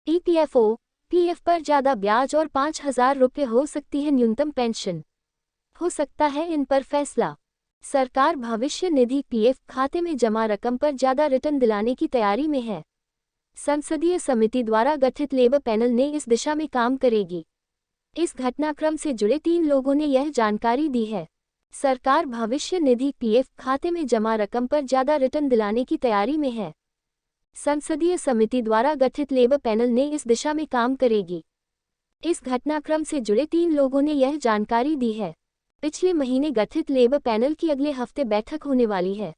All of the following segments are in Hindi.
ईपीएफओ, पीएफ पर ज्यादा ब्याज और 5,000 रुपये हो सकती है न्यूनतम पेंशन। हो सकता है इन पर फैसला। सरकार भविष्य निधि पीएफ खाते में जमा रकम पर ज्यादा रिटर्न दिलाने की तैयारी में है। संसदीय समिति द्वारा गठित लेबर पैनल ने इस दिशा में काम करेगी। इस घटनाक्रम से जुड़े 3 लोगों ने यह जानकारी दी है। सरकार भविष्य निधि पीएफ खाते में जमा रकम पर ज्यादा रिटर्न दिलाने की तैयारी में है। संसदीय समिति द्वारा गठित लेबर पैनल ने इस दिशा में काम करेगी। इस घटनाक्रम से जुड़े 3 लोगों ने यह जानकारी दी है। पिछले महीने गठित लेबर पैनल की अगले हफ्ते बैठक होने वाली है।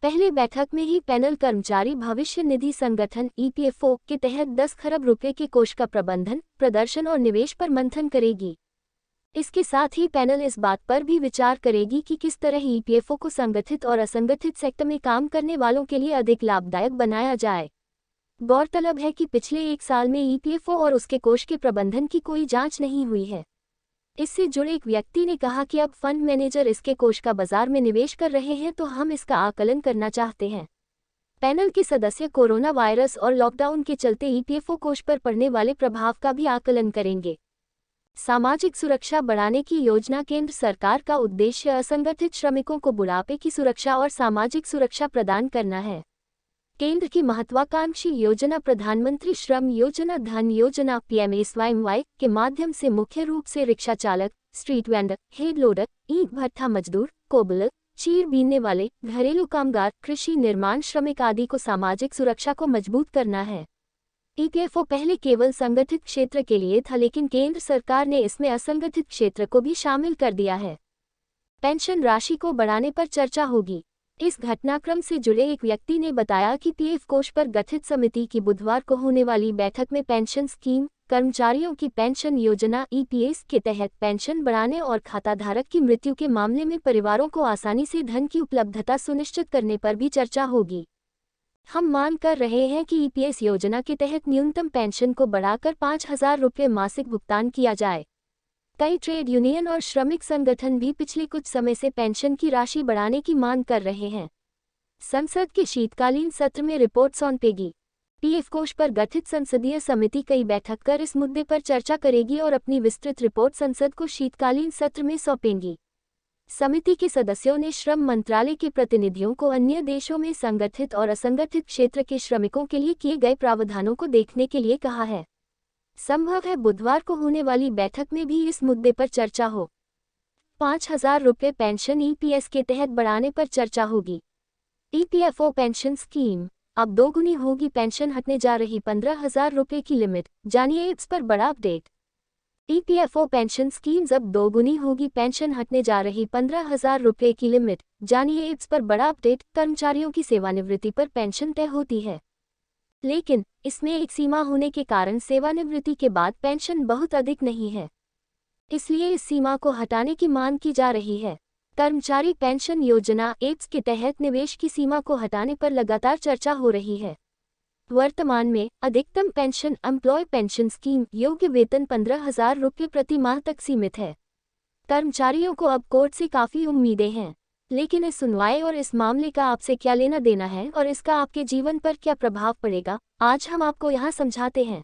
पहले बैठक में ही पैनल कर्मचारी भविष्य निधि संगठन ईपीएफओ के तहत 10 खरब रुपए के कोष का प्रबंधन, प्रदर्शन और निवेश पर मंथन करेगी। इसके साथ ही पैनल इस बात पर भी विचार करेगी कि किस तरह ईपीएफओ को संगठित और असंगठित सेक्टर में काम करने वालों के लिए अधिक लाभदायक बनाया जाए। गौरतलब है कि पिछले 1 साल में ईपीएफओ और उसके कोष के प्रबंधन की कोई जांच नहीं हुई है। इससे जुड़े एक व्यक्ति ने कहा कि अब फंड मैनेजर इसके कोष का बाजार में निवेश कर रहे हैं तो हम इसका आकलन करना चाहते हैं। पैनल के सदस्य कोरोना वायरस और लॉकडाउन के चलते ईपीएफओ कोष पर पड़ने वाले प्रभाव का भी आकलन करेंगे। सामाजिक सुरक्षा बढ़ाने की योजना केंद्र सरकार का उद्देश्य असंगठित श्रमिकों को बुढ़ापे की सुरक्षा और सामाजिक सुरक्षा प्रदान करना है। केंद्र की महत्वाकांक्षी योजना प्रधानमंत्री श्रम योजना धन योजना पीएमएसवाईएम के माध्यम से मुख्य रूप से रिक्शा चालक, स्ट्रीट वेंडर, हेड लोडर, ईंट भट्ठा मजदूर, कोबलर, चीर बीनने वाले, घरेलू कामगार, कृषि निर्माण श्रमिक आदि को सामाजिक सुरक्षा को मजबूत करना है। ईपीएफओ पहले केवल संगठित क्षेत्र के लिए था, लेकिन केंद्र सरकार ने इसमें असंगठित क्षेत्र को भी शामिल कर दिया है। पेंशन राशि को बढ़ाने पर चर्चा होगी। इस घटनाक्रम से जुड़े एक व्यक्ति ने बताया कि पीएफ कोष पर गठित समिति की बुधवार को होने वाली बैठक में पेंशन स्कीम, कर्मचारियों की पेंशन योजना ईपीएस के तहत पेंशन बढ़ाने और खाताधारक की मृत्यु के मामले में परिवारों को आसानी से धन की उपलब्धता सुनिश्चित करने पर भी चर्चा होगी। हम मांग कर रहे हैं कि ईपीएस योजना के तहत न्यूनतम पेंशन को बढ़ाकर 5,000 रुपये मासिक भुगतान किया जाए। कई ट्रेड यूनियन और श्रमिक संगठन भी पिछले कुछ समय से पेंशन की राशि बढ़ाने की मांग कर रहे हैं। संसद के शीतकालीन सत्र में रिपोर्ट सौंपेगी। पीएफ कोष पर गठित संसदीय समिति कई बैठक कर इस मुद्दे पर चर्चा करेगी और अपनी विस्तृत रिपोर्ट संसद को शीतकालीन सत्र में सौंपेगी। समिति के सदस्यों ने श्रम मंत्रालय के प्रतिनिधियों को अन्य देशों में संगठित और असंगठित क्षेत्र के श्रमिकों के लिए किए गए प्रावधानों को देखने के लिए कहा है। संभव है बुधवार को होने वाली बैठक में भी इस मुद्दे पर चर्चा हो। 5,000 रुपये पेंशन ईपीएस के तहत बढ़ाने पर चर्चा होगी। ईपीएफओ पेंशन स्कीम अब दोगुनी होगी। पेंशन हटने जा रही 15,000 रुपये की लिमिट, जानिए इस पर बड़ा अपडेट। ईपीएफओ पेंशन स्कीम्स अब दोगुनी होगी। पेंशन हटने जा रही 15,000 रुपये की लिमिट, जानिए इस पर बड़ा अपडेट। कर्मचारियों की सेवानिवृत्ति पर पेंशन तय होती है, लेकिन इसमें एक सीमा होने के कारण सेवानिवृत्ति के बाद पेंशन बहुत अधिक नहीं है। इसलिए इस सीमा को हटाने की मांग की जा रही है। कर्मचारी पेंशन योजना एप्स के तहत निवेश की सीमा को हटाने पर लगातार चर्चा हो रही है। वर्तमान में अधिकतम पेंशन एम्प्लॉय पेंशन स्कीम योग्य वेतन 15,000 रुपये प्रति माह तक सीमित है। कर्मचारियों को अब कोर्ट से काफ़ी उम्मीदें हैं, लेकिन इस सुनवाई और इस मामले का आपसे क्या लेना देना है और इसका आपके जीवन पर क्या प्रभाव पड़ेगा, आज हम आपको यहाँ समझाते हैं।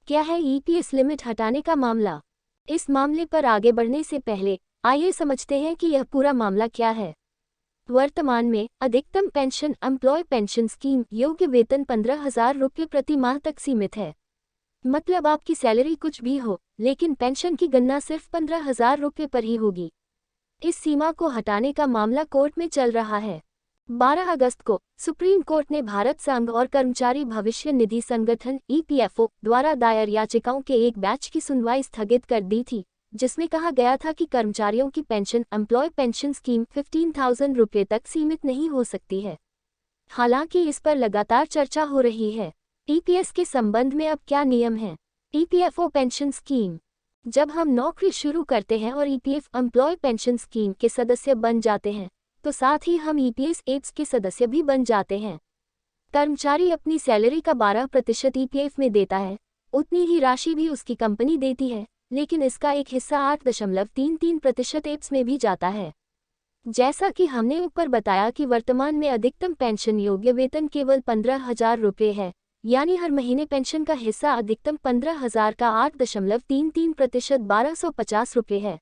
क्या है ईपीएस लिमिट हटाने का मामला? इस मामले पर आगे बढ़ने से पहले आइए समझते हैं कि यह पूरा मामला क्या है। वर्तमान में अधिकतम पेंशन एम्प्लॉय पेंशन स्कीम योग्य वेतन 15,000 रुपये प्रति माह तक सीमित है। मतलब आपकी सैलरी कुछ भी हो, लेकिन पेंशन की गणना सिर्फ 15,000 रुपये पर ही होगी। इस सीमा को हटाने का मामला कोर्ट में चल रहा है। 12 अगस्त को सुप्रीम कोर्ट ने भारत संघ और कर्मचारी भविष्य निधि संगठन ईपीएफओ द्वारा दायर याचिकाओं के एक बैच की सुनवाई स्थगित कर दी थी, जिसमें कहा गया था कि कर्मचारियों की पेंशन एम्प्लॉय पेंशन स्कीम 15,000 रुपये तक सीमित नहीं हो सकती है। हालांकि इस पर लगातार चर्चा हो रही है। ईपीएस के संबंध में अब क्या नियम हैं? ईपीएफओ पेंशन स्कीम, जब हम नौकरी शुरू करते हैं और ईपीएफ एम्प्लॉय पेंशन स्कीम के सदस्य बन जाते हैं, तो साथ ही हम ईपीएस एप्स के सदस्य भी बन जाते हैं। कर्मचारी अपनी सैलरी का 12% ईपीएफ में देता है, उतनी ही राशि भी उसकी कंपनी देती है, लेकिन इसका एक हिस्सा 8.33% एप्स में भी जाता है। जैसा कि हमने ऊपर बताया कि वर्तमान में अधिकतम पेंशन योग्य वेतन केवल 15,000 रुपये है, यानी हर महीने पेंशन का हिस्सा अधिकतम 15,000 का 8.33% ₹1250 है।